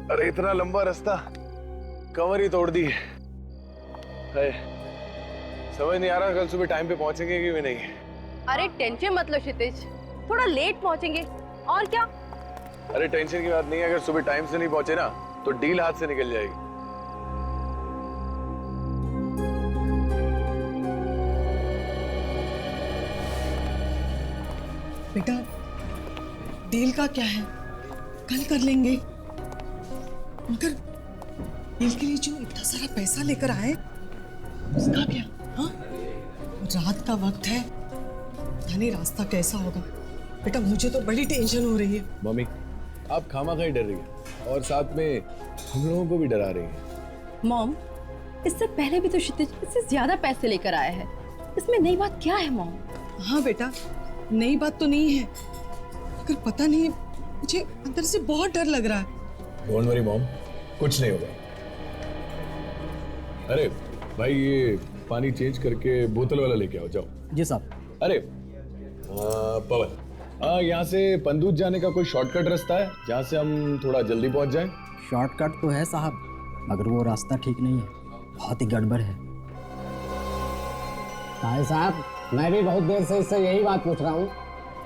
अरे इतना लंबा रास्ता, कमर ही तोड़ दी है। समझ नहीं आ रहा कल सुबह टाइम पे पहुंचेंगे कि नहीं। अरे टेंशन मत लो क्षितिज, थोड़ा लेट पहुंचेंगे और क्या। अरे टेंशन की बात नहीं है, अगर सुबह टाइम से नहीं पहुंचे ना तो डील हाथ से निकल जाएगी। बेटा डील का क्या है, कल कर लेंगे। मगर डील के लिए जो इतना सारा पैसा लेकर आए उसका क्या? हाँ, रात का वक्त है, पता नहीं रास्ता कैसा होगा। बेटा मुझे तो बड़ी टेंशन हो रही है। मम्मी आप खामा खा डर रही है और साथ में हम लोगों को भी डरा रही है। मॉम, इससे पहले भी तो क्षितिज इससे ज्यादा पैसे लेकर आया है, इसमें नई बात क्या है मॉम? हाँ बेटा, नई बात तो नहीं है, मगर पता नहीं मुझे अंदर से बहुत डर लग रहा है। डोंट वरी मॉम, कुछ नहीं होगा। अरे भाई ये पानी चेंज करके बोतल वाला लेके आओ, जाओ। जी साहब। अरे पवन, यहाँ से पंदूज जाने का कोई शॉर्टकट रास्ता है जहाँ से हम थोड़ा जल्दी पहुँच जाएं? शॉर्टकट तो है साहब, मगर वो रास्ता ठीक नहीं है, बहुत ही गड़बड़ है। भाई साहब मैं भी बहुत देर से इससे यही बात पूछ रहा हूँ।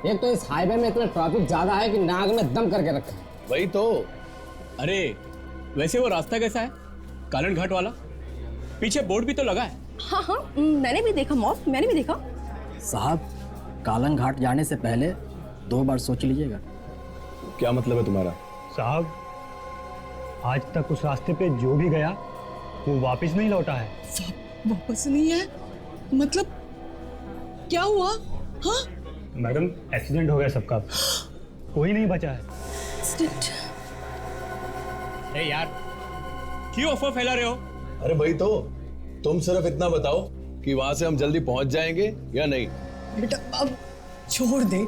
एक तो इस हाईवे में इतना ट्रैफिक ज्यादा है कि नाक में दम करके रखा है। वही तो। अरे वैसे वो रास्ता कैसा है, कालन घाट वाला? पीछे बोर्ड भी तो लगा है। हाँ हाँ, मैंने भी देखा मॉम, मैंने भी देखा। साहब कालन घाट जाने से पहले 2 बार सोच लीजिएगा। क्या मतलब है तुम्हारा? साहब आज तक उस रास्ते पे जो भी गया वो वापस नहीं लौटा है। वापस नहीं है मतलब क्या हुआ? हाँ मैडम एक्सीडेंट हो गया सबका, कोई नहीं बचा है। अरे यार क्यों अफवाह फैला रहे हो? अरे भाई तो तुम सिर्फ इतना बताओ कि वहां से हम जल्दी पहुंच जाएंगे या नहीं। बेटा अब छोड़ दे,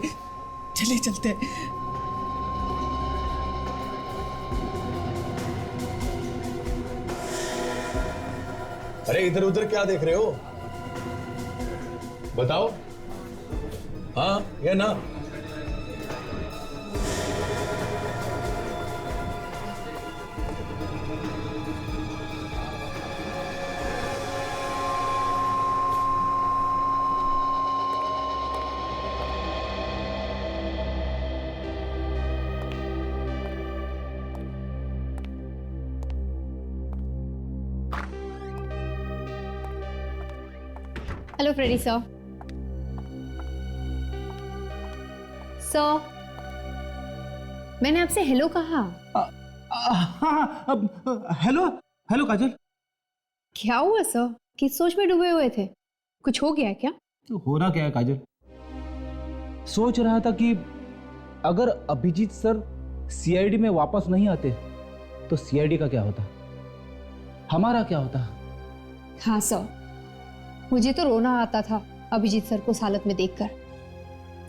चले चलते हैं। अरे इधर उधर क्या देख रहे हो, बताओ हाँ या ना। Hello Freddy sir. सर मैंने आपसे हेलो कहा। हेलो हेलो काजल। क्या हुआ सर, किस सोच में डूबे हुए थे? कुछ हो गया क्या? तो होना क्या है काजल, सोच रहा था कि अगर अभिजीत सर सीआईडी में वापस नहीं आते तो सीआईडी का क्या होता, हमारा क्या होता। हाँ सर, मुझे तो रोना आता था अभिजीत सर को इस हालत में देखकर।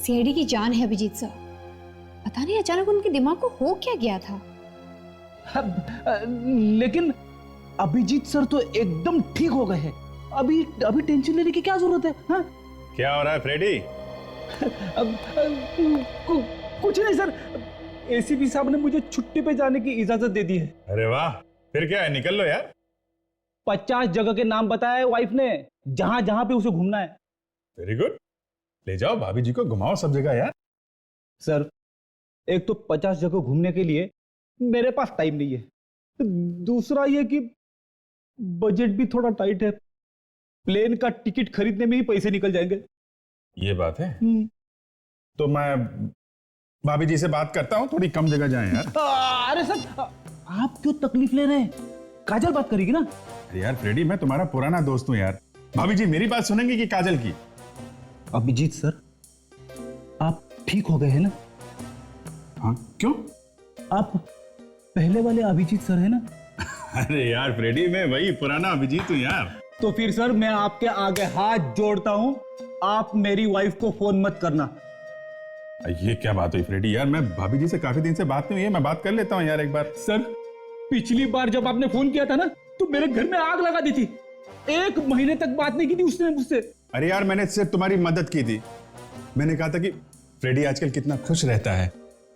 सीआईडी की जान है अभिजीत सर, पता नहीं अचानक उनके दिमाग को हो क्या गया था। लेकिन अभिजीत सर तो एकदम ठीक हो गए हैं, अभी टेंशन लेने की क्या जरूरत है? हाँ? क्या हो रहा है फ्रेडी? कुछ नहीं सर, एसीपी साहब ने मुझे छुट्टी पे जाने की इजाजत दे दी है। अरे वाह, फिर क्या है, निकल लो यार। 50 जगह के नाम बताया वाइफ ने, जहां जहां पे उसे घूमना है। वेरी गुड, ले जाओ भाभी जी को घुमाओ सब जगह यार। सर एक तो 50 जगह घूमने के लिए मेरे पास टाइम नहीं है, दूसरा ये कि बजट भी थोड़ा टाइट है, प्लेन का टिकट खरीदने में ही पैसे निकल जाएंगे। ये बात है, तो मैं भाभी जी से बात करता हूँ, थोड़ी कम जगह जाएं यार। अरे सर आप क्यों तकलीफ ले रहे हैं, काजल बात करेगी ना। अरे यार फ्रेडी, मैं तुम्हारा पुराना दोस्त हूँ यार, भाभी जी मेरी बात सुनेंगे कि काजल की? अभिजीत सर आप ठीक हो गए हैं ना? हाँ क्यों? आप पहले वाले अभिजीत सर है ना? अरे यार फ्रेडी, मैं वही पुराना अभिजीत हूँ यार। तो फिर सर मैं आपके आगे हाथ जोड़ता हूं, आप मेरी वाइफ को फोन मत करना। ये क्या बात हुई फ्रेडी यार, मैं भाभी जी से काफी दिन से बात नहीं हुई है, मैं बात कर लेता हूँ यार एक बार। सर पिछली बार जब आपने फोन किया था ना तो मेरे घर में आग लगा दी थी, 1 महीने तक बात नहीं की थी उसने मुझसे। अरे यार मैंने सिर्फ तुम्हारी मदद की थी, मैंने कहा था कि फ्रेडी आजकल कितना खुश रहता है,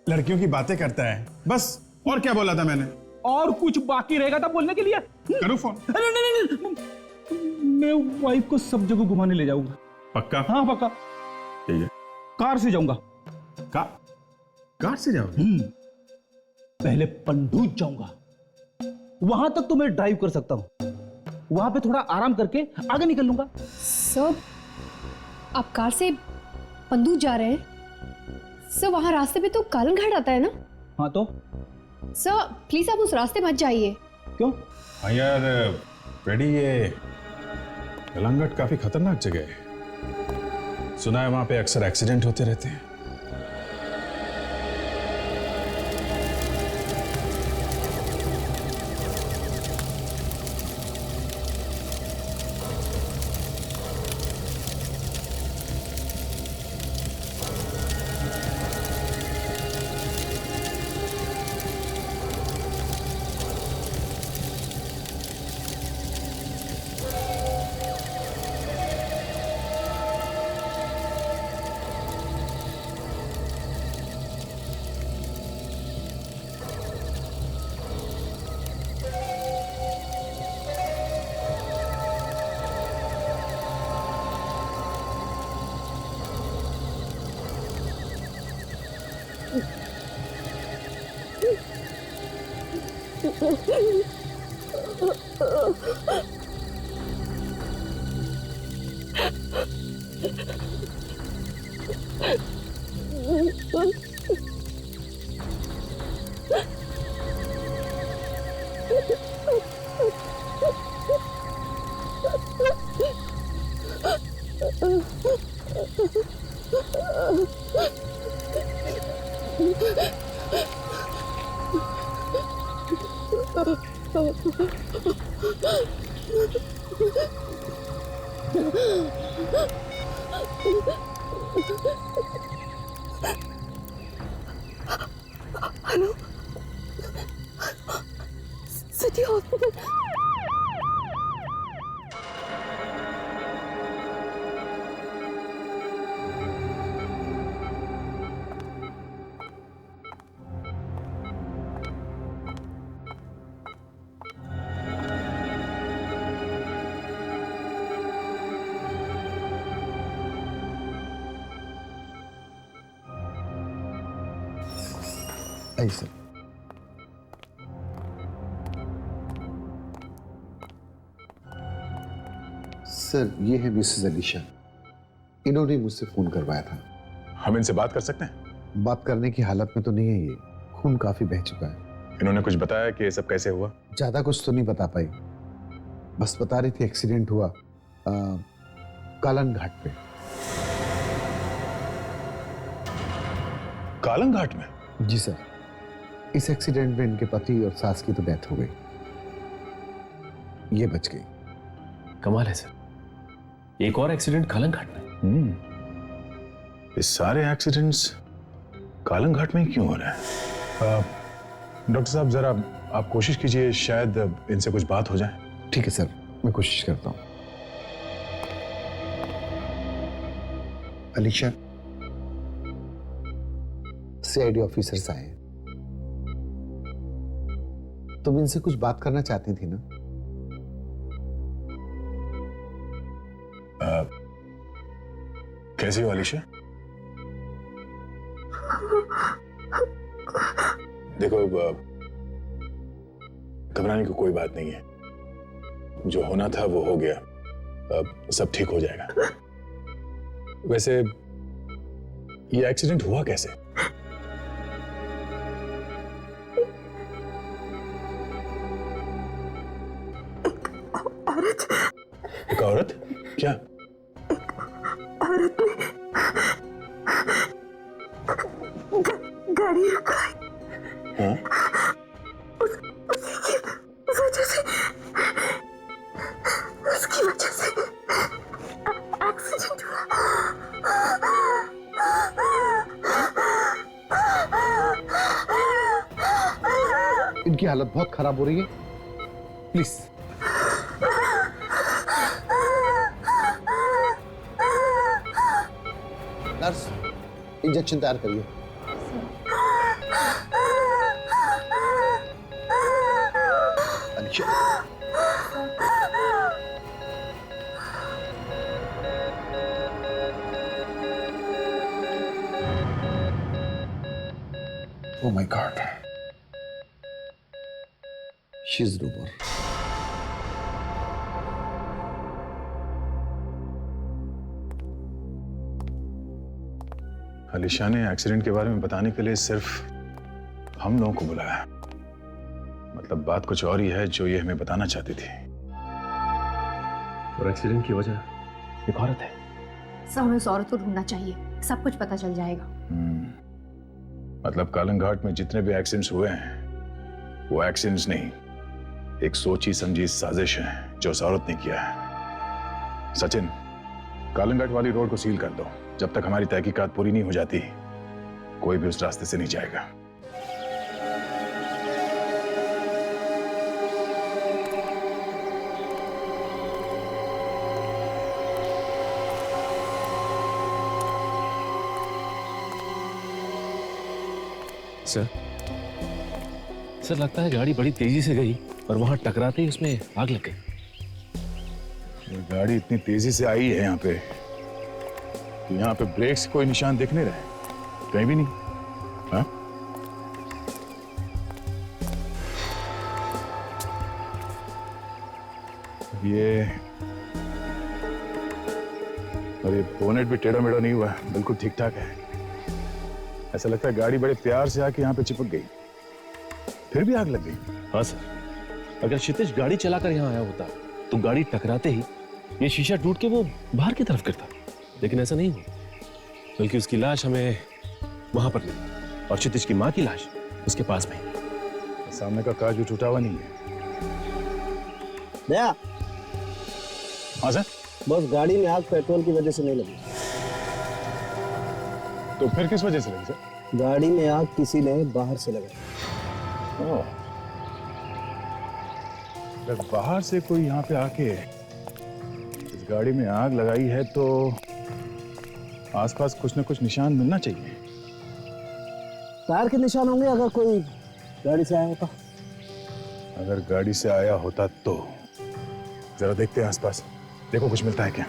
लड़कियों की बातें करता है बस। और क्या बोला था मैंने? और कुछ बाकी रहेगा था बोलने के लिए? करूँ फोन? नहीं नहीं नहीं, मैं वाइफ को सब जगह घुमाने ले जाऊंगा। पक्का? हाँ पक्का। ठीक है। कार से जाऊंगा। कार से जाओगे? पहले पंडूज जाऊंगा, वहां तक तो मैं ड्राइव कर सकता हूं, वहां पे थोड़ा आराम करके आगे निकल लूंगा। सर, आप कार से पंदूज जा रहे हैं? सर, वहां रास्ते पे तो कालन घाट आता है ना? हाँ तो सर प्लीज आप उस रास्ते मत जाइए। क्यों? हाँ यार फ्रेडी, ये कलंगट काफी खतरनाक जगह है। सुना है वहां पे अक्सर एक्सीडेंट होते रहते हैं। Hello, city hospital. ऐसे सर, ये है मिसेस अलीशा। इन्होंने मुझसे फोन करवाया था। हम इनसे बात कर सकते हैं? बात करने की हालत में तो नहीं है, ये खून काफी बह चुका है। इन्होंने कुछ बताया कि ये सब कैसे हुआ? ज्यादा कुछ तो नहीं बता पाई, बस बता रही थी एक्सीडेंट हुआ कालन घाट पे। कालन घाट में? जी सर, इस एक्सीडेंट में इनके पति और सास की तो डेथ हो गई, ये बच गई। कमाल है सर, एक और एक्सीडेंट कालन घाट में। ये सारे एक्सीडेंट्स कालन घाट में ही क्यों हो रहे हैं? डॉक्टर साहब जरा आप कोशिश कीजिए, शायद इनसे कुछ बात हो जाए। ठीक है सर, मैं कोशिश करता हूं। अलीशा, सीआईडी ऑफिसर्स आए हैं, तुम इनसे कुछ बात करना चाहती थी ना? कैसी हो अलीशा? देखो, घबराने की कोई बात नहीं है, जो होना था वो हो गया, अब सब ठीक हो जाएगा। वैसे ये एक्सीडेंट हुआ कैसे? एक औरत? क्या? औरत ने गाड़ी रुकाई। हाँ? उसकी वजह से एक्सीडेंट हुआ। इनकी हालत बहुत खराब हो रही है, प्लीज। नर्स, इंजेक्शन तैयार करिए। Oh my God. She's Rubor. Alisha ने एक्सीडेंट के बारे में बताने के लिए सिर्फ हम लोगों को बुलाया। मतलब बात कुछ और ही है जो ये हमें बताना चाहती थी। और एक्सीडेंट की वजह एक औरत है। सब हमें उस औरत को ढूंढना चाहिए, सब कुछ पता चल जाएगा। मतलब कालंग घाट में जितने भी एक्सीडेंट्स हुए हैं वो एक्सीडेंट्स नहीं, एक सोची समझी साजिश है जो उस औरत ने किया है। सचिन, कालंग घाट वाली रोड को सील कर दो। जब तक हमारी तहकीकात पूरी नहीं हो जाती कोई भी उस रास्ते से नहीं जाएगा। सर लगता है गाड़ी बड़ी तेजी से गई और वहां टकराते ही उसमें आग लग गई। ये गाड़ी इतनी तेजी से आई है यहाँ पे कि यहाँ पे ब्रेक्स कोई निशान दिख नहीं रहे, कहीं भी नहीं। हाँ? ये बोनेट भी टेढ़ा मेढ़ा नहीं हुआ, बिल्कुल ठीक ठाक है। ऐसा लगता है गाड़ी बड़े प्यार से आके यहाँ पे चिपक गई, फिर भी आग लग गई। हाँ सर, अगर क्षितिज गाड़ी चलाकर यहाँ आया होता तो गाड़ी टकराते ही ये शीशा टूट के वो बाहर की तरफ गिरता, लेकिन ऐसा नहीं हुआ। बल्कि उसकी लाश हमें वहां पर मिली और क्षितिज की माँ की लाश उसके पास में। सामने का कांच भी टूटा हुआ नहीं है। दया, हाँ सर। बस गाड़ी में आग पेट्रोल की वजह से नहीं लगी। तो फिर किस वजह से लगी सर? गाड़ी में आग किसी ने बाहर से लगाई। अगर बाहर से कोई यहाँ पे आके इस गाड़ी में आग लगाई है तो आसपास कुछ न कुछ निशान मिलना चाहिए। टायर के निशान होंगे अगर कोई गाड़ी से आया होता। अगर गाड़ी से आया होता तो जरा देखते हैं आसपास, देखो कुछ मिलता है क्या।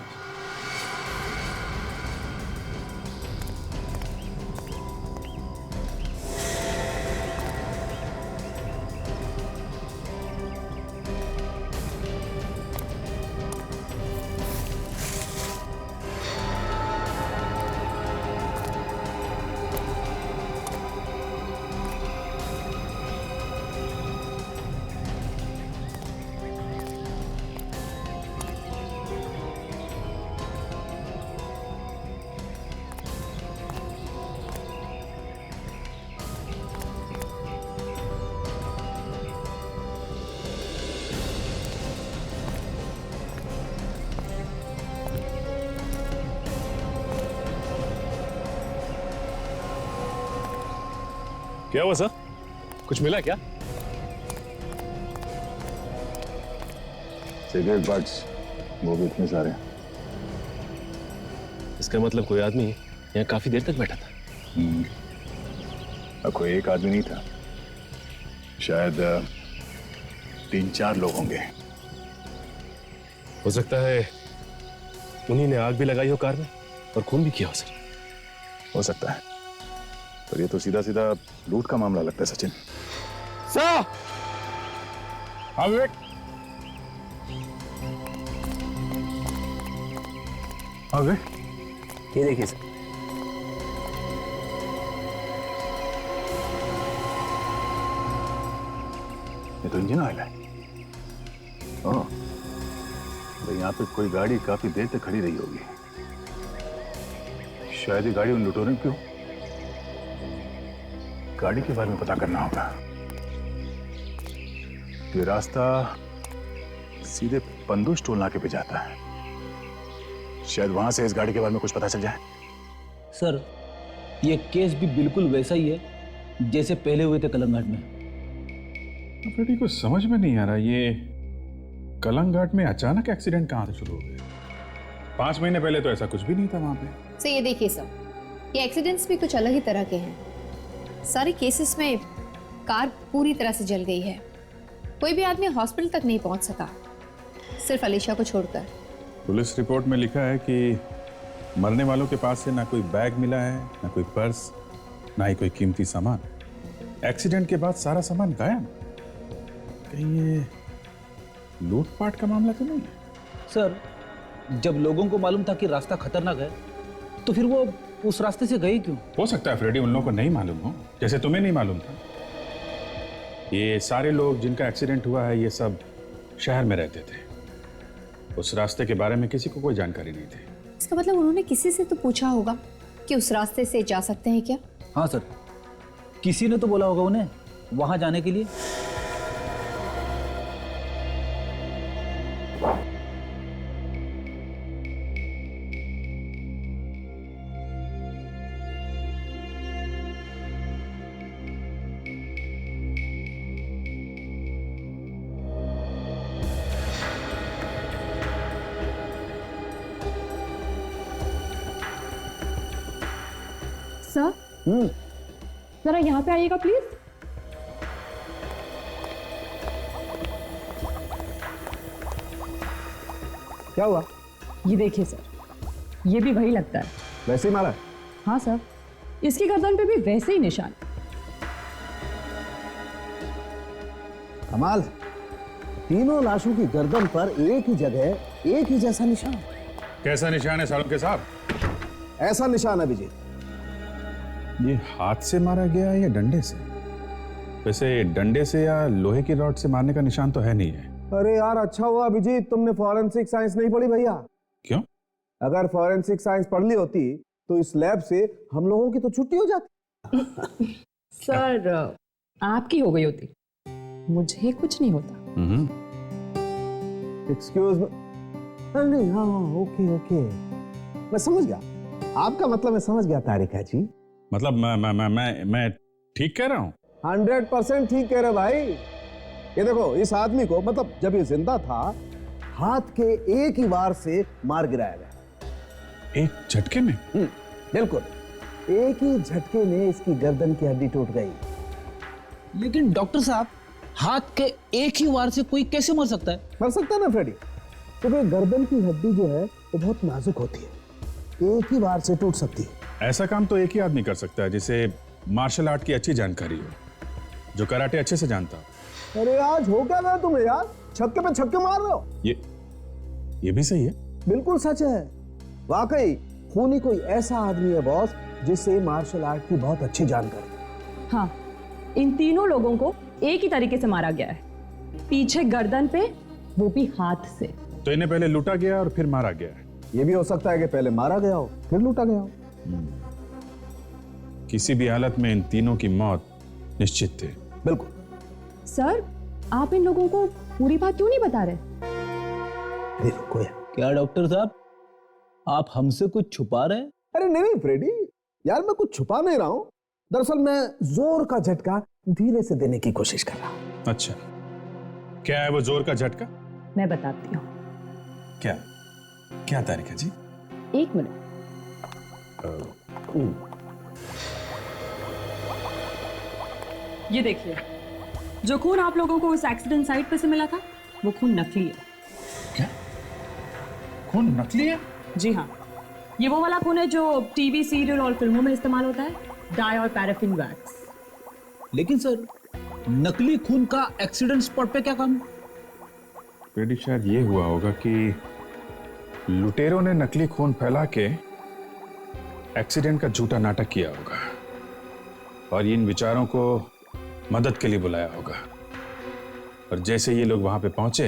क्या हुआ सर, कुछ मिला क्या? सिगरेट बट्स, वो भी इतने सारे। इसका मतलब कोई आदमी यहाँ काफी देर तक बैठा था। अब कोई एक आदमी नहीं था, शायद 3-4 लोग होंगे। हो सकता है उन्हीं ने आग भी लगाई हो कार में और खून भी किया हो सर। हो सकता है, पर ये तो सीधा सीधा लूट का मामला लगता है सचिन। सर! हाँ विवेक। हाँ विवेक, ये देखिए सर, ये तो इंजन ऑयल है। ओह, तो यहाँ पे कोई गाड़ी काफी देर तक खड़ी रही होगी। शायद ये गाड़ी उन लुटेरों की हो। गाड़ी के बारे में पता करना होगा। ये रास्ता सीधे पंदू टोल नाके पे जाता है, शायद वहां से इस गाड़ी के बारे में कुछ पता चल जाए। सर, ये केस भी बिल्कुल वैसा ही है जैसे पहले हुए थे कलंग घाट में। फ्रेडी, को समझ में नहीं आ रहा, ये कलंग घाट में अचानक एक्सीडेंट कहां से शुरू हो गया? 5 महीने पहले तो ऐसा कुछ भी नहीं था वहां पे। सो ये देखिए सर, ये एक्सीडेंट्स भी कुछ अलग ही तरह के हैं। सारे केसेस में कार पूरी तरह से जल गई है, कोई भी आदमी हॉस्पिटल तक नहीं पहुंच सका, सिर्फ अलीशा को छोड़कर। पुलिस रिपोर्ट में लिखा है कि मरने वालों के पास से ना कोई बैग मिला है, ना कोई पर्स, ना ही कोई कीमती सामान। एक्सीडेंट के बाद सारा सामान गायब? कहीं ये लूटपाट का मामला तो नहीं है? सर, जब लोगों को मालूम था कि रास्ता खतरनाक है तो फिर वो उस रास्ते से गए क्यों? हो सकता है फ्रेडी उन लोगों को नहीं मालूम हो, जैसे तुम्हें नहीं मालूम था। ये सारे लोग जिनका एक्सीडेंट हुआ है ये सब शहर में रहते थे। उस रास्ते के बारे में किसी को कोई जानकारी नहीं थी। इसका मतलब उन्होंने किसी से तो पूछा होगा कि उस रास्ते से जा सकते हैं क्या? हाँ सर, किसी ने तो बोला होगा उन्हें वहां जाने के लिए। सर, जरा यहाँ पे आइएगा प्लीज। क्या हुआ? ये देखिए सर, ये भी वही लगता है। वैसे ही मारा? हाँ सर, इसकी गर्दन पे भी वैसे ही निशान। कमाल, तीनों लाशों की गर्दन पर एक ही जगह एक ही जैसा निशान। कैसा निशान है सालों के साहब? ऐसा निशान है विजय। ये हाथ से मारा गया है या डंडे से? वैसे डंडे से या लोहे की रॉड से मारने का निशान तो है नहीं है। अरे यार, अच्छा हुआ अभिजीत तुमने फॉरेंसिक साइंस नहीं पढ़ी भैया। क्यों? अगर फॉरेंसिक साइंस पढ़ ली होती तो इस लैब से हम लोगों की तो छुट्टी हो जाती। सर, आपकी हो गई होती, मुझे कुछ नहीं होता। Excuse me. नहीं, हाँ ओके ओके, मैं समझ गया आपका मतलब। मैं समझ गया तारिका जी। मतलब मैं ठीक कह रहा हूँ? 100% ठीक कह रहे भाई। ये देखो, इस आदमी को मतलब जब ये जिंदा था हाथ के एक ही वार से मार गिराया गया। एक झटके में? बिल्कुल, एक ही झटके में इसकी गर्दन की हड्डी टूट गई। लेकिन डॉक्टर साहब, हाथ के एक ही वार से कोई कैसे मर सकता है? मर सकता है ना फ्रेडी, क्योंकि गर्दन की हड्डी जो है वो बहुत नाजुक होती है, एक ही वार से टूट सकती है। ऐसा काम तो एक ही आदमी कर सकता है जिसे मार्शल आर्ट की अच्छी जानकारी हो, जो कराटे अच्छे से जानता हो। अरे आज हो क्या गया तुम्हें यार? छक्के पे छक्के मार रहे हो। ये भी सही है। बिल्कुल सच है। वाकई खूनी कोई ऐसा आदमी है बॉस जिसे मार्शल आर्ट की बहुत अच्छी जानकारी। हाँ, इन तीनों लोगों को एक ही तरीके से मारा गया है, पीछे गर्दन पे, वो भी हाथ से। तो इन्हें पहले लूटा गया और फिर मारा गया है। ये भी हो सकता है कि पहले मारा गया हो फिर लूटा गया हो। किसी भी हालत में इन तीनों की मौत निश्चित थी। बिल्कुल। सर, आप इन लोगों को पूरी बात क्यों नहीं बता रहे? अरे रुको यार। क्या डॉक्टर साहब, आप हमसे कुछ छुपा रहे हैं? अरे नहीं फ्रेडी, यार मैं कुछ छुपा नहीं रहा हूं। दरअसल मैं जोर का झटका धीरे से देने की कोशिश कर रहा हूं। अच्छा, क्या है वो जोर का झटका? मैं बताती हूँ। क्या क्या तारिका जी? एक मिनट। ये देखिए, जो खून आप लोगों को उस एक्सीडेंट साइट पे से मिला था वो खून नकली है। क्या? खून नकली है? जी हाँ, ये वो वाला खून है जो टीवी सीरियल और फिल्मों में इस्तेमाल होता है, डाई और पैराफिन वैक्स। लेकिन सर, नकली खून का एक्सीडेंट स्पॉट पे क्या काम? फ्रेडी, शायद ये हुआ होगा कि लुटेरों ने नकली खून फैला के एक्सीडेंट का झूठा नाटक किया होगा और इन विचारों को मदद के लिए बुलाया होगा, और जैसे ये लोग वहां पे पहुंचे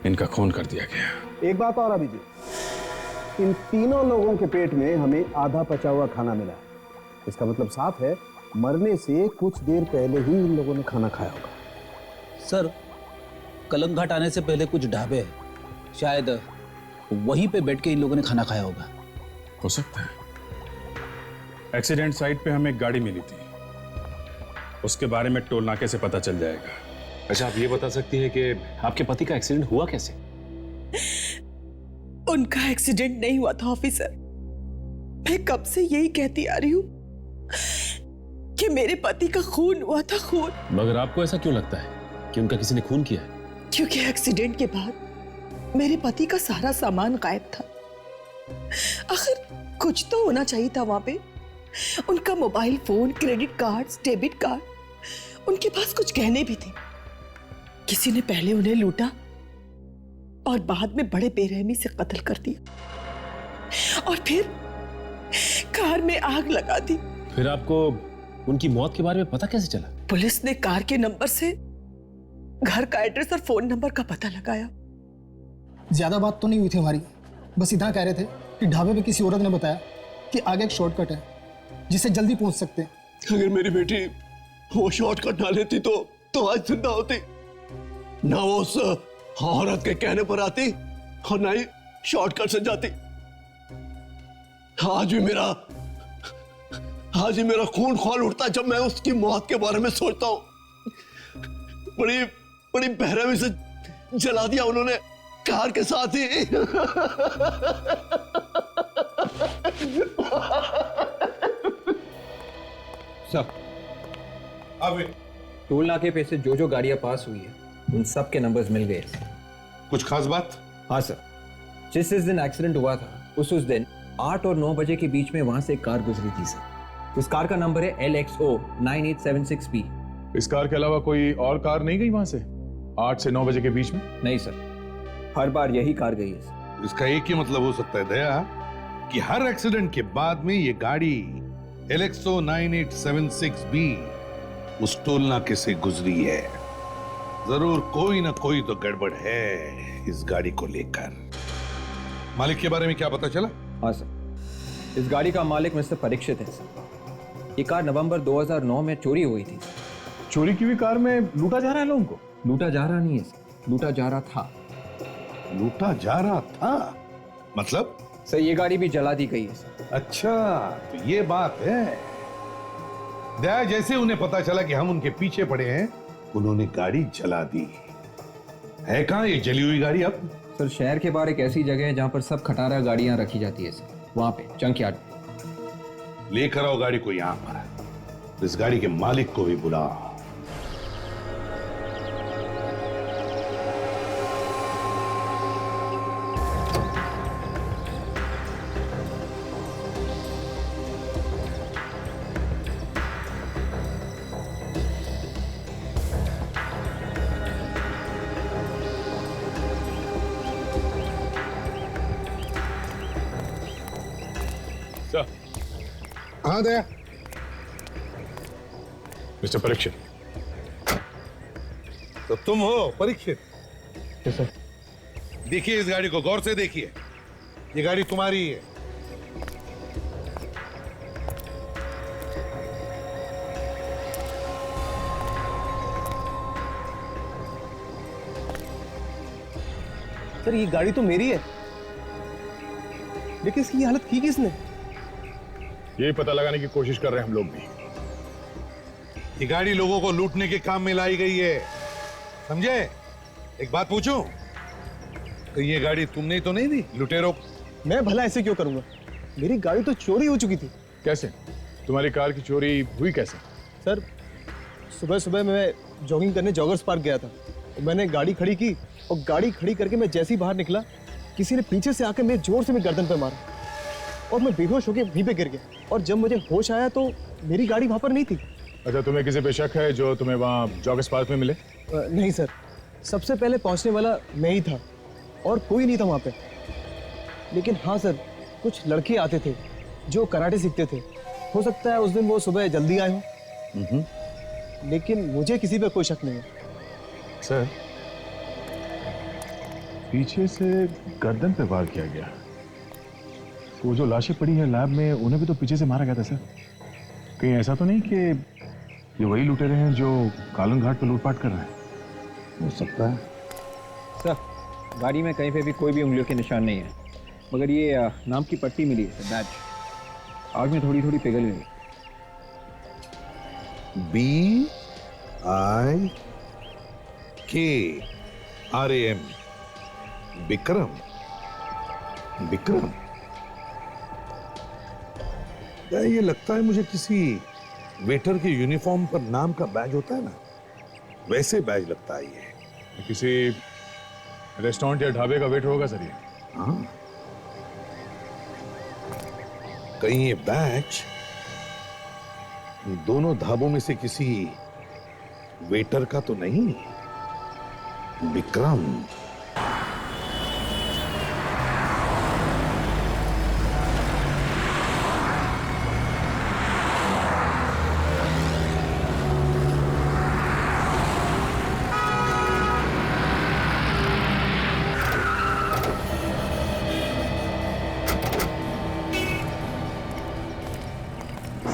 इनका खून कर दिया गया। एक बात और अभिजीत, इन तीनों लोगों के पेट में हमें आधा पचा हुआ खाना मिला है। इसका मतलब साफ है मरने से कुछ देर पहले ही इन लोगों ने खाना खाया होगा। सर, कलंग घाट आने से पहले कुछ ढाबे हैं, शायद वहीं पे बैठ के इन लोगों ने खाना खाया होगा। हो सकता है। एक्सीडेंट साइट पे हमें एक गाड़ी मिली थी, उसके बारे में टोल नाके से पता चल जाएगा। अच्छा, आप ये बता सकती है कि आपके पति का एक्सीडेंट हुआ कैसे? उनका एक्सीडेंट नहीं हुआ था ऑफिसर। मैं कब से यही कहती आ रही हूँ कि मेरे पति का खून हुआ था, खून। मगर आपको ऐसा क्यों लगता है कि उनका किसी ने खून किया है? क्योंकि एक्सीडेंट के बाद मेरे पति का सारा सामान गायब था। आखिर कुछ तो होना चाहिए था वहां पे उनका mobile phone, credit cards, debit card, उनके पास कुछ गहने भी थे। किसी ने पहले उन्हें लूटा और बाद में बड़े बेरहमी से कत्ल कर दिया और फिर कार में आग लगा दी। फिर आपको उनकी मौत के बारे में पता कैसे चला? पुलिस ने कार के नंबर से घर का एड्रेस और फोन नंबर का पता लगाया। ज्यादा बात तो नहीं हुई थी हमारी, बस इतना कह रहे थे कि ढाबे पे किसी औरत ने बताया कि आगे एक शॉर्टकट है जिससे जल्दी पहुंच सकते हैं। अगर मेरी बेटी वो शॉर्टकट ना लेती तो आज जिंदा होती, ना वो उस औरत के कहने पर आती और ना ही शॉर्टकट से जाती। आज भी मेरा खून खौल उठता है जब मैं उसकी मौत के बारे में सोचता हूं। बड़ी बेरहमी से जला दिया उन्होंने कार के साथ ही। सर, अब टोल नाके पे से जो गाड़ियां पास हुई है उन सब के नंबर्स मिल गए। कुछ खास बात? हाँ सर, जिस दिन एक्सीडेंट हुआ था उस दिन 8 और 9 बजे के बीच में वहां से एक कार गुजरी थी सर। उस कार का नंबर है LXO 9876B। इस कार के अलावा कोई और कार नहीं गई वहां से 8 से 9 बजे के बीच में? नहीं सर, हर बार यही कार गई है सर। इसका एक ही मतलब हो सकता है दया कि हर एक्सीडेंट के बाद में ये गाड़ी LXO 9876B उस टोल नाके से गुजरी है। जरूर कोई ना कोई तो गड़बड़ है इस गाड़ी को लेकर। मालिक के बारे में क्या पता चला? हाँ सर, इस गाड़ी का मालिक मिस्टर परीक्षित है सर। ये कार नवंबर 2009 में चोरी हुई थी। चोरी की हुई कार में लूटा जा रहा है लोगों को? लूटा जा रहा नहीं है सर, लूटा जा रहा था। लूटा जा रहा था मतलब? सर ये गाड़ी भी जला दी गई है सर। अच्छा, तो ये बात है। दया, जैसे उन्हें पता चला कि हम उनके पीछे पड़े हैं, उन्होंने गाड़ी जला दी। है कहां ये जली हुई गाड़ी अब? सर शहर के बाहर एक ऐसी जगह है जहां पर सब खटारा गाड़ियां रखी जाती है सर, वहां पे जंकयार्ड। लेकर आओ गाड़ी को यहां पर। इस गाड़ी के मालिक को भी बुलाओ। हाँ दया। मिस्टर परीक्षित। तो तुम हो परीक्षित? सर देखिए इस गाड़ी को गौर से देखिए, ये गाड़ी तुम्हारी है। सर ये गाड़ी तो मेरी है, लेकिन इसकी हालत की किसने? यही पता लगाने की कोशिश कर रहे हैं हम लोग भी। ये गाड़ी लोगों को लूटने के काम में लाई गई है, समझे? एक बात पूछूं, तो ये गाड़ी तुमने तो नहीं दी लुटेरों को? मैं भला ऐसे क्यों करूंगा? मेरी गाड़ी तो चोरी हो चुकी थी। कैसे? तुम्हारी कार की चोरी हुई कैसे? सर सुबह सुबह मैं जॉगिंग करने जॉगर्स पार्क गया था, तो मैंने गाड़ी खड़ी की और गाड़ी खड़ी करके मैं जैसे ही बाहर निकला, किसी ने पीछे से आकर मेरे जोर से मेरी गर्दन पे मारा और मैं बेहोश होकर वहीं पे गिर गया। और जब मुझे होश आया तो मेरी गाड़ी वहां पर नहीं थी। अच्छा, तुम्हें किसी पे शक है जो तुम्हें वहां जॉगर्स पार्क में मिले? नहीं सर, सबसे पहले पहुंचने वाला मैं ही था और कोई नहीं था वहां पे। लेकिन हाँ सर, कुछ लड़के आते थे जो कराटे सीखते थे। हो सकता है उस दिन वो सुबह जल्दी आए हों, लेकिन मुझे किसी पे कोई शक नहीं है। सर पीछे से गर्दन पे वार किया गया, वो जो लाशें पड़ी हैं लैब में उन्हें भी तो पीछे से मारा गया था सर। कहीं ऐसा तो नहीं कि ये वही लुटेरे हैं जो कालन घाट पे लूटपाट कर रहे हैं? हो सकता है सर, गाड़ी में कहीं पे भी कोई भी उंगलियों के निशान नहीं है, मगर ये नाम की पट्टी मिली है सर, बैज। आग में थोड़ी थोड़ी पिघल गई। BIKRAM, विक्रम। विक्रम, क्या ये लगता है मुझे किसी वेटर के यूनिफॉर्म पर नाम का बैज होता है ना, वैसे बैज लगता है ये। किसी रेस्टोरेंट या ढाबे का वेटर होगा सर ये। हाँ, कहीं ये बैच दोनों ढाबों में से किसी वेटर का तो नहीं? विक्रम।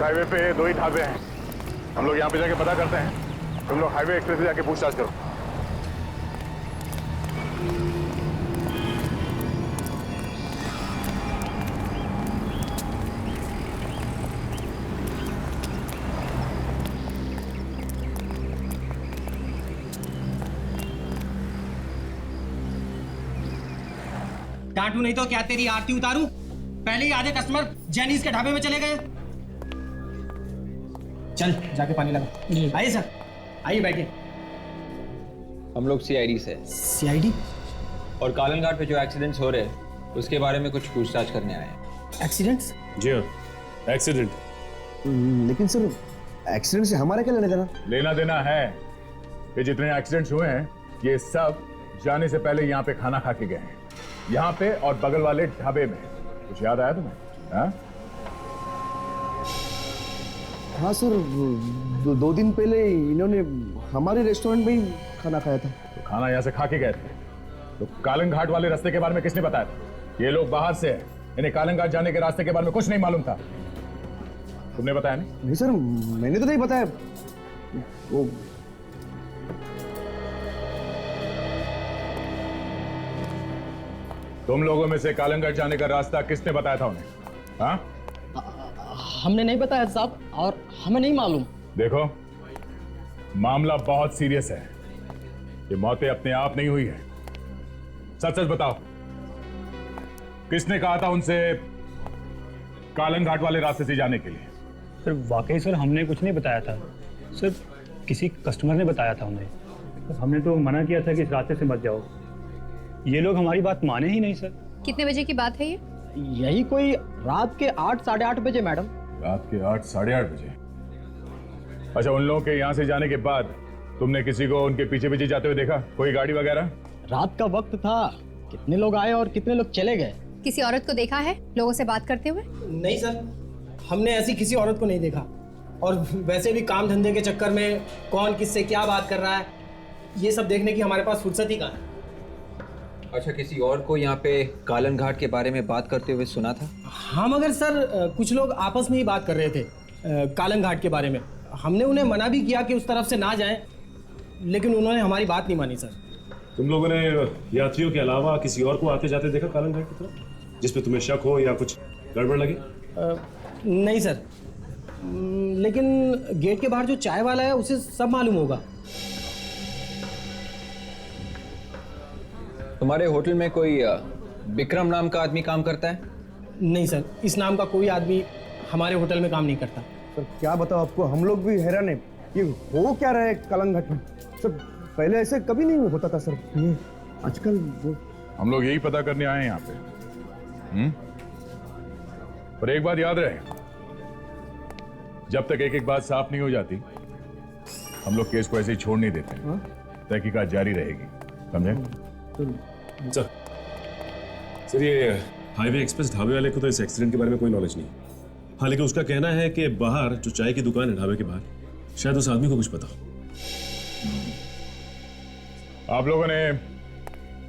हाईवे पे 2 ही ढाबे हैं। हम लोग यहाँ पे जाके पता करते हैं। तुम लोग हाईवे एक्सप्रेस से जाके पूछताछ करो। डांटू नहीं तो क्या तेरी आरती उतारूं? पहले ही आधे कस्टमर जैनीज के ढाबे में चले गए। चल जाके पानी लगा। आइए सर, आइए बैठिए। हम लोग सीआईडी से। सीआईडी? और कालन घाट पे जो एक्सीडेंट्स हो रहे हैं उसके बारे में कुछ पूछताछ करने आए हैं। एक्सीडेंट्स? जी हाँ, एक्सीडेंट। लेकिन सर एक्सीडेंट से हमारा क्या लेना देना? लेना देना है। ये जितने एक्सीडेंट्स हुए हैं ये सब जाने से पहले यहाँ पे खाना खा के गए हैं, यहाँ पे और बगल वाले ढाबे में। कुछ याद आया तुम्हें? हाँ? हाँ सर, 2 दिन पहले इन्होंने हमारे रेस्टोरेंट में ही खाना खाया था। तो खाना यहाँ से खा के गए थे। तो कालन घाट वाले रास्ते के बारे में किसने बताया था? ये लोग बाहर से हैं, इन्हें कालन घाट जाने के रास्ते के बारे में कुछ नहीं मालूम था। तुमने बताया नहीं? नहीं सर, मैंने तो नहीं बताया। वो तुम लोगों में से कालन घाट जाने का रास्ता किसने बताया था उन्हें? हाँ? हमने नहीं बताया साहब, और हमें नहीं मालूम। देखो, मामला बहुत सीरियस है। ये मौतें अपने आप नहीं हुई है। सच सच बताओ, किसने कहा था उनसे कालन घाट वाले रास्ते से जाने के लिए? सर वाकई सर हमने कुछ नहीं बताया था। सर किसी कस्टमर ने बताया था उन्हें। हमने तो मना किया था कि इस रास्ते से मत जाओ। ये लोग हमारी बात माने ही नहीं सर। कितने बजे की बात है ये? यही कोई रात के 8 साढ़े 8 बजे मैडम। रात के 8 साढ़े 8 बजे? अच्छा, उन लोगों के यहाँ से जाने के बाद तुमने किसी को उनके पीछे पीछे जाते हुए देखा? कोई गाड़ी वगैरह? रात का वक्त था, कितने लोग आए और कितने लोग चले गए। किसी औरत को देखा है लोगों से बात करते हुए? नहीं सर, हमने ऐसी किसी औरत को नहीं देखा। और वैसे भी काम धंधे के चक्कर में कौन किससे क्या बात कर रहा है, ये सब देखने की हमारे पास फुर्सत ही कहाँ है। अच्छा, किसी और को यहाँ पे कालन घाट के बारे में बात करते हुए सुना था? हाँ, मगर सर कुछ लोग आपस में ही बात कर रहे थे कालन घाट के बारे में। हमने उन्हें मना भी किया कि उस तरफ से ना जाएं, लेकिन उन्होंने हमारी बात नहीं मानी सर। तुम लोगों ने यात्रियों के अलावा किसी और को आते जाते देखा कालन घाट की तरफ, जिसमें तुम्हें शक हो या कुछ गड़बड़ लगे? नहीं सर, लेकिन गेट के बाहर जो चाय वाला है उसे सब मालूम होगा। तुम्हारे होटल में कोई विक्रम नाम का आदमी काम करता है? नहीं सर, इस नाम का कोई आदमी हमारे होटल में काम नहीं करता। सर क्या बताओ आपको, हम लोग भी हैरान है। ये हो क्या रहा है कालन घाट में? सर पहले ऐसे कभी नहीं होता था सर, ये आजकल वो। हम लोग यही पता करने आए हैं यहाँ पे। पर एक बात याद रहे, जब तक एक एक बात साफ नहीं हो जाती हम लोग केस को ऐसे ही छोड़ नहीं देते। तहकीकात जारी रहेगी, समझे? सर ये हाईवे एक्सप्रेस ढाबे वाले को तो इस एक्सीडेंट के बारे में कोई नॉलेज नहीं। हाँ, लेकिन उसका कहना है कि बाहर जो चाय की दुकान है ढाबे के बाहर, शायद उस आदमी को कुछ पता हो। आप लोगों ने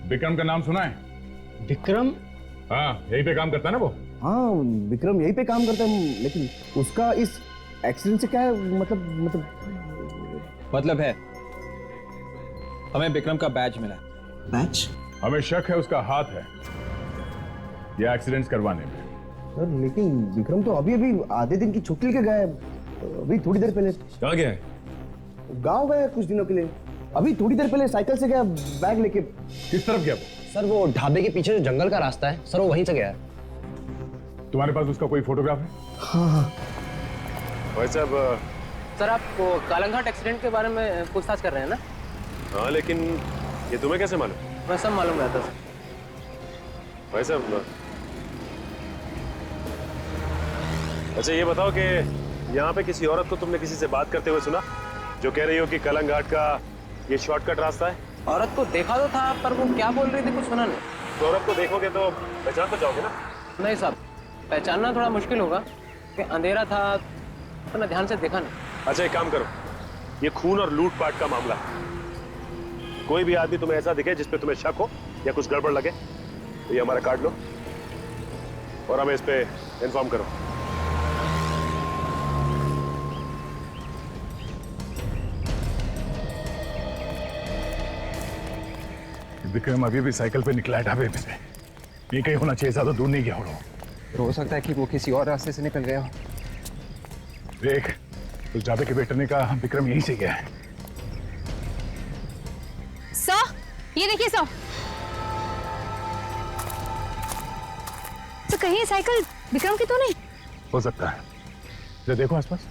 विक्रम का नाम सुना है? विक्रम? हाँ, यहीं पे काम करता है ना वो? हाँ, विक्रम यहीं पे काम करता है, लेकिन उसका इस एक्सीडेंट से क्या है मतलब है हमें विक्रम का बैच मिला। बैच? हमें शक है उसका हाथ है ये एक्सीडेंट्स करवाने में। सर लेकिन विक्रम तो अभी अभी आधे दिन की छुट्टी लेके गया है, अभी थोड़ी देर पहले। कहाँ गया है? गाँव गया कुछ दिनों के लिए, अभी थोड़ी देर पहले साइकिल से गया बैग लेके। किस तरफ गया वो? सर वो ढाबे के पीछे जो जंगल का रास्ता है सर, वो वहीं से गया है। तुम्हारे पास उसका कोई फोटोग्राफ है? हाँ। वैसे अब सर आप कालन घाट एक्सीडेंट के बारे में पूछताछ कर रहे हैं ना? हाँ, लेकिन ये तुम्हें कैसे मालूम? मैं सब मालूम रहता सर। वैसे अच्छा ये बताओ कि यहाँ पे किसी औरत को तुमने किसी से बात करते हुए सुना, जो कह रही हो कि कलंग घाट का ये शॉर्टकट रास्ता है? औरत को देखा तो था, पर वो क्या बोल रही थी कुछ सुना नहीं। तो औरत को देखोगे तो पहचान तो जाओगे ना? नहीं साहब, पहचानना थोड़ा मुश्किल होगा कि अंधेरा था, इतना ध्यान से देखा नहीं। अच्छा एक काम करो, ये खून और लूटपाट का मामला है। कोई भी आदमी तुम्हें ऐसा दिखे जिसपे तुम्हें शक हो या कुछ गड़बड़ लगे तो ये हमारा कार्ड लो और हमें इस पे इन्फॉर्म करो। विक्रम अभी भी साइकिल पे निकला है ढाबे में से। ये कहीं होना चाहिए, ज्यादा दूर नहीं गया हो। हो सकता है कि वो किसी और रास्ते से निकल गया हो। देख, उस ढाबे के बेटने का विक्रम यहीं से गया है। सर, ये देखिए सर। तो कहीं ये साइकिल विक्रम की तो नहीं? हो सकता है, जरा देखो आसपास।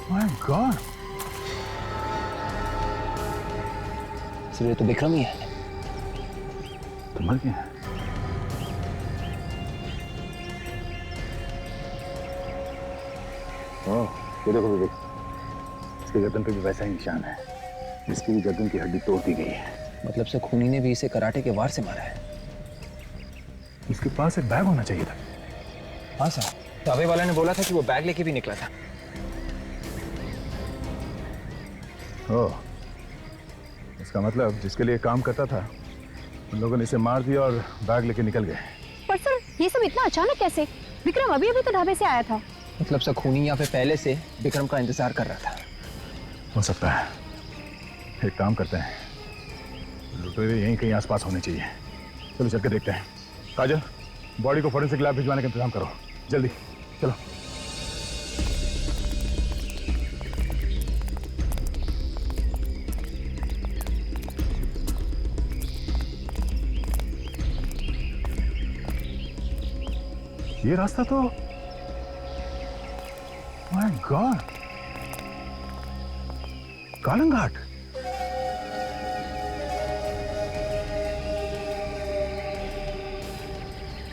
My God! सर ये तो विक्रम ही है। तो मर गया। ये देखो विवेक, इसके गर्दन पे भी वैसा ही निशान है। इसकी भी गर्दन की हड्डी तोड़ दी गई है। मतलब से खूनी ने भी इसे कराटे के वार से मारा है। उसके पास एक बैग होना चाहिए था। हाँ सर, ढाबे वाला ने बोला था कि वो बैग लेके भी निकला था। ओह, इसका मतलब जिसके लिए काम करता था उन लोगों ने इसे मार दिया और बैग लेके निकल गए। पर सर ये सब इतना अचानक कैसे? विक्रम अभी अभी तो ढाबे से आया था। मतलब से खूनी यहाँ पे पहले से विक्रम का इंतजार कर रहा था। हो सकता है। एक काम करते हैं, लुटेरे यहीं कहीं आसपास होने चाहिए। चलो चल के देखते हैं। काजल, बॉडी को फोरेंसिक लैब भिजवाने का इंतजाम करो, जल्दी चलो। ये रास्ता तो माय गॉड, कालंग घाट।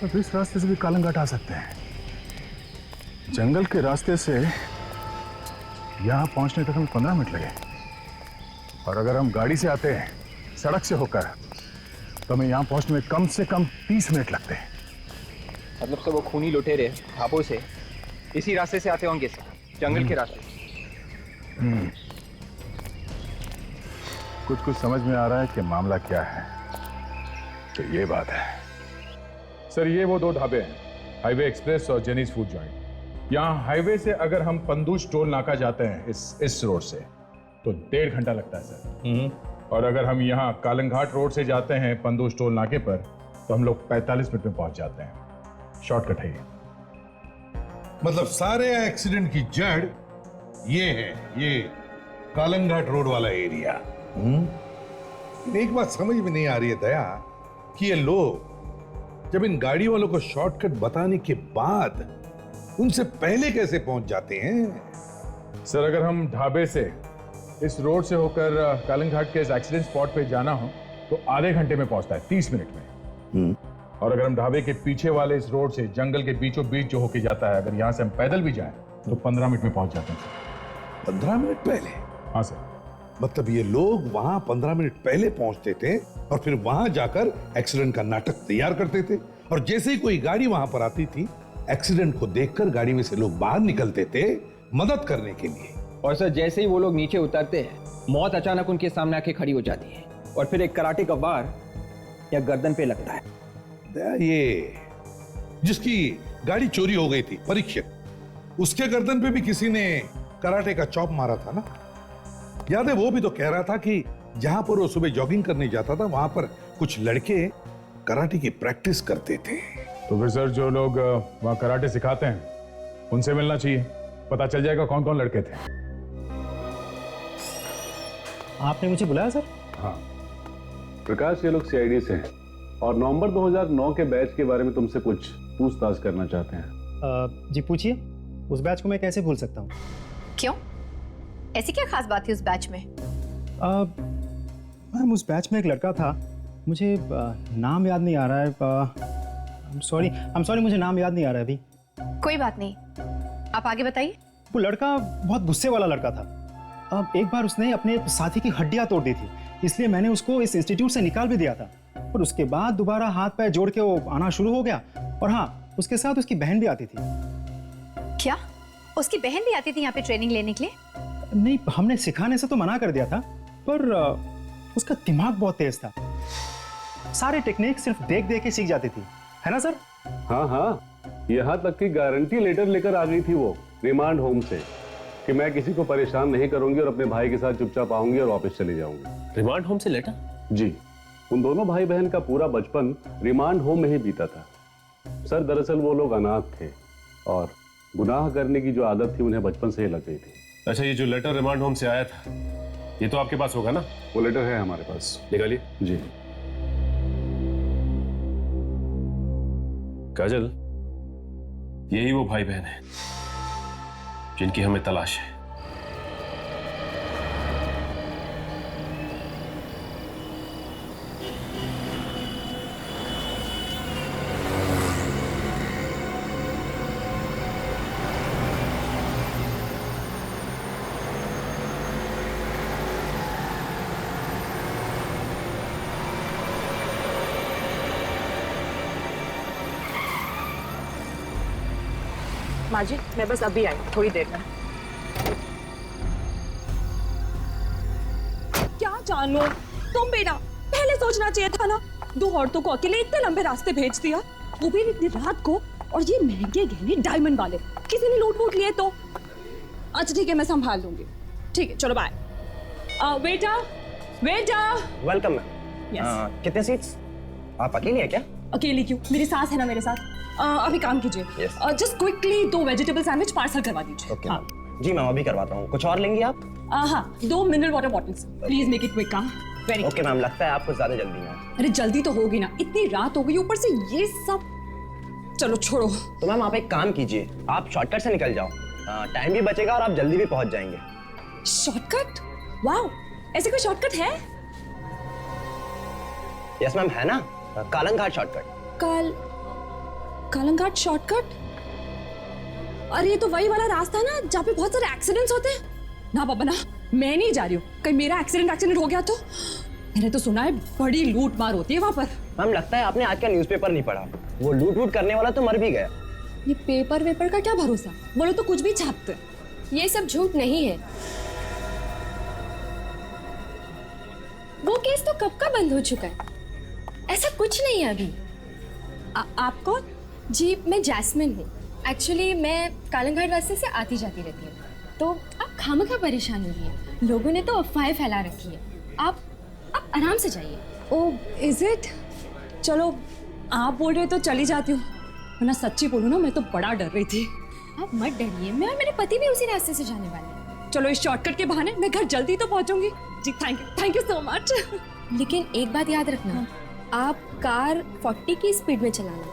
तो इस रास्ते से भी कालंग घाट आ सकते हैं। जंगल के रास्ते से यहां पहुंचने तक हमें 15 मिनट लगे, और अगर हम गाड़ी से आते हैं सड़क से होकर तो हमें यहां पहुंचने में कम से कम 30 मिनट लगते हैं। मतलब से वो खूनी लुटेरे ढाबों से इसी रास्ते से आते होंगे, जंगल के रास्ते। कुछ समझ में आ रहा है कि मामला क्या है। तो ये बात है सर, ये वो दो ढाबे हैं, हाईवे एक्सप्रेस और जेनीज फूड जॉइंट। यहाँ हाईवे से अगर हम पंदूज टोल नाका जाते हैं इस रोड से तो 1.5 घंटा लगता है सर। और अगर हम यहाँ कालंग घाट रोड से जाते हैं पंदूज टोल नाके पर तो हम लोग 45 मिनट में पहुंच जाते हैं। शॉर्टकट है ये। मतलब सारे एक्सीडेंट की जड़ ये है, ये कालंग घाट रोड वाला एरिया। एक बात समझ में नहीं आ रही है दया कि ये लोग जब इन गाड़ी वालों को शॉर्टकट बताने के बाद उनसे पहले कैसे पहुंच जाते हैं। सर, अगर हम ढाबे से इस रोड से होकर कालंग घाट के इस एक्सीडेंट स्पॉट पे जाना हो तो आधे घंटे में पहुंचता है, 30 मिनट में। और अगर हम ढाबे के पीछे वाले इस रोड से जंगल के बीचों बीच जो होके जाता है, अगर यहां से हम पैदल भी जाएं तो 15 मिनट में पहुंच जाते हैं। 15 मिनट पहले? हाँ सर। मतलब ये लोग वहां 15 मिनट पहले पहुंचते थे और फिर वहां जाकर एक्सीडेंट का नाटक तैयार करते थे, और जैसे ही कोई गाड़ी वहां पर आती थी एक्सीडेंट को देखकर गाड़ी में से लोग बाहर निकलते थे मदद करने के लिए। और सर जैसे ही वो लोग नीचे उतरते हैं मौत अचानक उनके सामने आके खड़ी हो जाती है और फिर एक कराटे का वार या गर्दन पे लगता है। ये जिसकी गाड़ी चोरी हो गई थी, परीक्षित, उसके गर्दन पे भी किसी ने कराटे का चॉप मारा था ना। याद है, वो भी तो कह रहा था कि जहां पर वो सुबह जॉगिंग करने जाता था वहां पर कुछ लड़के कराटे की प्रैक्टिस करते थे। तो फिर सर जो लोग वहां कराटे सिखाते हैं उनसे मिलना चाहिए, पता चल जाएगा कौन कौन लड़के थे। आपने मुझे बुलाया सर? हाँ प्रकाश, ये लोग सीआईडी से हैं और नवंबर 2009 के बैच के बारे में तुमसे कुछ पूछताछ करना चाहते हैं। जी पूछिए, उस बैच को मैं कैसे भूल सकता हूँ? क्यों? ऐसी क्या खास बात थी उस बैच में? मैम उस बैच में एक लड़का था, मुझे नाम याद नहीं आ रहा है। I'm sorry, मुझे नाम याद नहीं आ रहा है अभी। कोई बात नहीं, आप आगे बताइए। वो लड़का बहुत गुस्से वाला लड़का था। एक बार उसने अपने साथी की हड्डियां तोड़ दी थी, इसलिए मैंने उसको इस इंस्टीट्यूट से निकाल भी दिया था। और उसके बाद दोबारा हाथ पैर जोड़ के वो आना शुरू हो गया। और हाँ, उसके साथ उसकी बहन भी आती थी। क्या उसकी बहन भी आती थी यहाँ पे ट्रेनिंग लेने के लिए? नहीं, हमने सिखाने से तो मना कर दिया था, पर उसका दिमाग बहुत तेज था। सारे टेक्निक सिर्फ देख देख के सीख जाती थी, है ना सर? हाँ हाँ, यहाँ तक की गारंटी लेटर लेकर आ गई थी वो रिमांड होम से कि मैं किसी को परेशान नहीं करूंगी और अपने भाई के साथ चुपचाप आऊंगी और वापस चली जाऊंगी। रिमांड होम से लेटर? जी, उन दोनों भाई बहन का पूरा बचपन रिमांड होम में ही बीता था। सर दरअसल वो लोग अनाथ थे और गुनाह करने की जो आदत थी उन्हें बचपन से ही लग गई थी। अच्छा, ये जो लेटर रिमांड होम से आया था, ये तो आपके पास होगा ना? वो लेटर है हमारे पास, निकालिए। जी। काजल, यही वो भाई बहन है जिनकी हमें तलाश है। माँ जी, मैं बस अभी आई, थोड़ी देर में। क्या जानू तुम बेटा, पहले सोचना चाहिए था ना। 2 औरतों को अकेले इतने लंबे रास्ते भेज दिया, वो भी इतनी रात को, और ये महंगे गहने डायमंड वाले। किसी ने लूट वूट लिए तो? अच्छा ठीक है, मैं संभाल लूंगी। ठीक है, चलो बाय। बेटा बेटा। Welcome ma'am. कितने सीट्स? आप अकेली है क्या? अकेली क्यों, मेरी सास है ना मेरे साथ। अभी काम कीजिए, just quickly 2 vegetable sandwich parcel करवा दीजिए। ओके जी मैम, अभी करवाता हूँ। कुछ और लेंगी आप? हाँ, 2 mineral water bottles, please make it quick. Very okay ma'am, लगता है आपको ज्यादा जल्दी है। अरे जल्दी तो होगी ना, इतनी रात हो गई, ऊपर से ये सब। चलो छोड़ो। तो मैम आप एक काम कीजिए, आप शॉर्टकट से निकल जाओ, टाइम भी बचेगा और आप जल्दी भी पहुंच जाएंगे। शॉर्टकट? वाओ, ऐसे कोई शॉर्टकट है? यस मैम, है ना, कालंघाट शॉर्टकट। कालंघाट शॉर्टकट? अरे ये तो वही वाला रास्ता है ना जहाँ पे बहुत सारे एक्सीडेंट्स होते हैं। ना बाबा ना, मैं नहीं जा रही हूँ, कहीं मेरा एक्सीडेंट हो गया तो। मैंने तो सुना है बड़ी लूट मार होती है वहाँ पर। मैम लगता है आपने आज का न्यूज़पेपर नहीं पढ़ा, वो लूट करने वाला तो मर भी गया। ये पेपर वेपर का क्या भरोसा, बोलो तो कुछ भी छापते। ये सब झूठ नहीं है। वो केस तो कब का बंद हो चुका है, ऐसा कुछ नहीं है अभी। आप कौन? जी मैं जैस्मिन हूँ। एक्चुअली मैं कालंघाट रास्ते से आती जाती रहती हूँ, तो आप खामखा परेशान हुई है। लोगों ने तो अफवाहें फैला रखी है, आप आराम से जाइए। Oh is it? चलो आप बोल रहे तो चली जाती हूँ, वरना सच्ची बोलूँ ना मैं तो बड़ा डर रही थी। आप मत डरिए, मैं और मेरे पति भी उसी रास्ते से जाने वाले हैं। चलो इस शॉर्टकट के बहाने मैं घर जल्दी तो पहुँचूंगी। जी थैंक यू सो मच। लेकिन एक बात याद रखना, आप कार 40 की स्पीड में चलाना।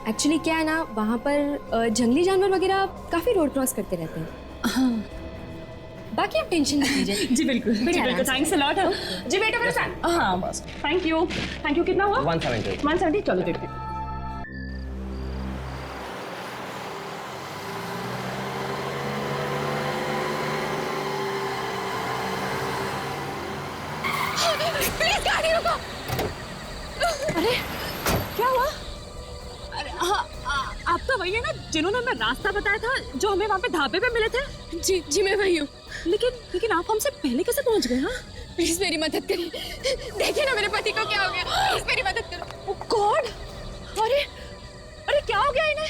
एक्चुअली क्या है ना, वहाँ पर जंगली जानवर वगैरह काफ़ी रोड क्रॉस करते रहते हैं। हाँ, बाकी आप टेंशन नहीं लीजिए। जी बिल्कुल, थैंक्स अ लॉट। जी बेटा मेरे साथ। हाँ थैंक यू। कितना हुआ? 170। चलो देखते हैं। प्लीज गाड़ी रुको। अरे क्या हुआ? अरे हाँ, आप तो वही है ना जिन्होंने हमें रास्ता बताया था, जो हमें वहाँ पे ढाबे पे मिले थे? जी मैं वही हूँ। लेकिन आप हमसे पहले कैसे पहुँच गए? हाँ प्लीज मेरी मदद करिए, देखिए ना मेरे पति को क्या हो गया, प्लीज मेरी मदद करो। ओह गॉड, अरे क्या हो गया इन्हें?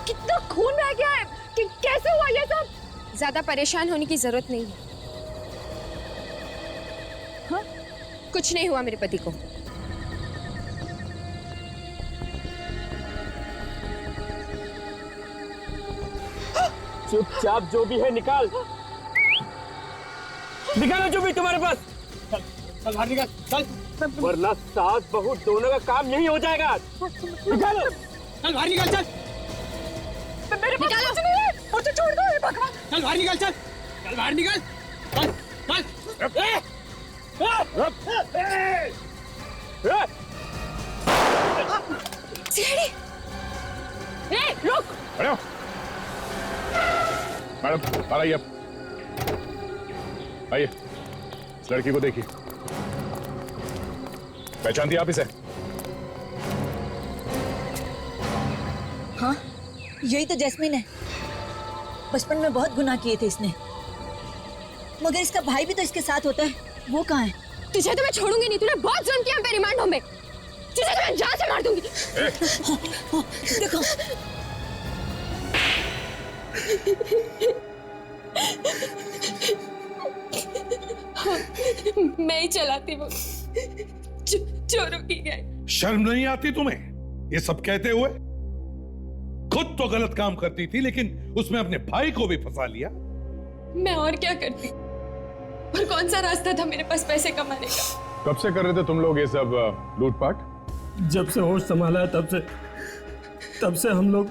कितना खून बह गया है, कैसे हुआ ये सब? ज्यादा परेशान होने की जरूरत नहीं है। हाँ? कुछ नहीं हुआ मेरे पति को। चुपचाप जो भी है निकाल जो भी तुम्हारे पास। चल बाहर निकाल, चल। वरना सास बहू दोनों का काम यही हो जाएगा। निकालो, चल बाहर निकल, चल। मेरे पास कुछ नहीं है, मुझे छोड़ दो, हे भगवान। चल बाहर निकल, चल। चल बाहर निकल, चल, चल। सीआईडी, रुक। अरे मैडम, बाहर आइए, आइए। इस लड़की को देखिए, पहचानती आप इसे? हाँ, यही तो जैस्मिन है। बचपन में बहुत गुनाह किए थे इसने, मगर इसका भाई भी तो इसके साथ होता है। वो कहाँ है? तुझे तो मैं छोड़ूंगी नहीं, तूने बहुत जुल्म किया मेरे रिमांड होम में। तुझे तो मैं जान से मार दूंगी। देखो, हाँ, मैं ही चलाती हूँ, चोरों की गैंग। शर्म नहीं आती तुम्हें ये सब कहते हुए? खुद तो गलत काम करती थी, लेकिन उसमें अपने भाई को भी फंसा लिया। मैं और क्या करती, और कौन सा रास्ता था मेरे पास पैसे कमाने का? कब से कर रहे थे तुम लोग ये सब लूटपाट? जब से होश संभाला है तब से हम लोग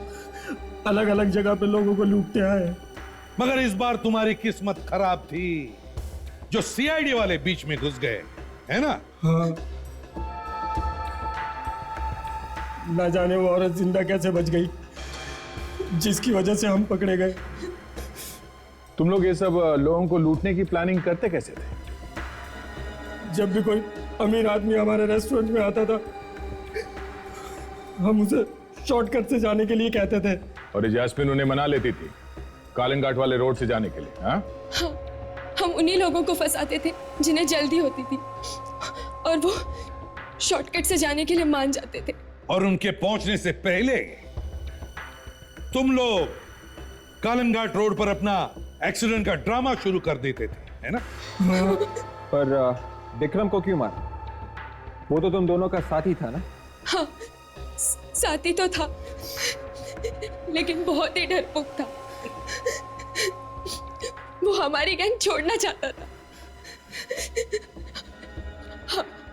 अलग अलग जगह पे लोगों को लूटते आए। मगर इस बार तुम्हारी किस्मत खराब थी, जो सीआईडी वाले बीच में घुस गए, है ना? हाँ। ना जाने वो औरत जिंदा कैसे बच गई, जिसकी वजह से हम पकड़े गए। तुम लोग ये सब लोगों को लूटने की प्लानिंग करते कैसे थे? जब भी कोई अमीर आदमी हमारे रेस्टोरेंट में आता था, हम उसे शॉर्टकट से जाने के लिए कहते थे। और ये जैस्मिन उन्हें मना लेती थी कालिंग घाट वाले रोड से जाने के लिए। हाँ, हम उन्हीं लोगों को फंसाते थे जिन्हें जल्दी होती थी, और वो शॉर्टकट से जाने के लिए मान जाते थे। और उनके पहुंचने से पहले तुम लोग कालिंग घाट रोड पर अपना एक्सीडेंट का ड्रामा शुरू कर देते थे, है ना? पर विक्रम को क्यों मारा? वो तो तुम दोनों का साथी था ना? हाँ, साथी तो था, लेकिन बहुत ही डरपोक था। वो हमारी गैंग छोड़ना चाहता था।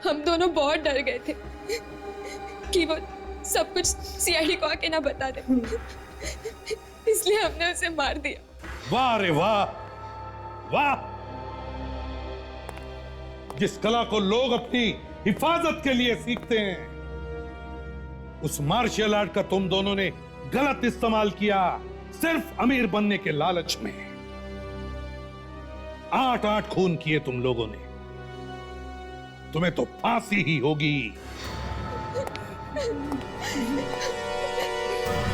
हम दोनों बहुत डर गए थे कि वो सब कुछ सीआईडी को आके ना बता दे, इसलिए हमने उसे मार दिया। वाह रे वाह, वाह! जिस कला को लोग अपनी हिफाजत के लिए सीखते हैं, उस मार्शल आर्ट का तुम दोनों ने गलत इस्तेमाल किया, सिर्फ अमीर बनने के लालच में। 8 खून किए तुम लोगों ने, तुम्हें तो फांसी ही होगी।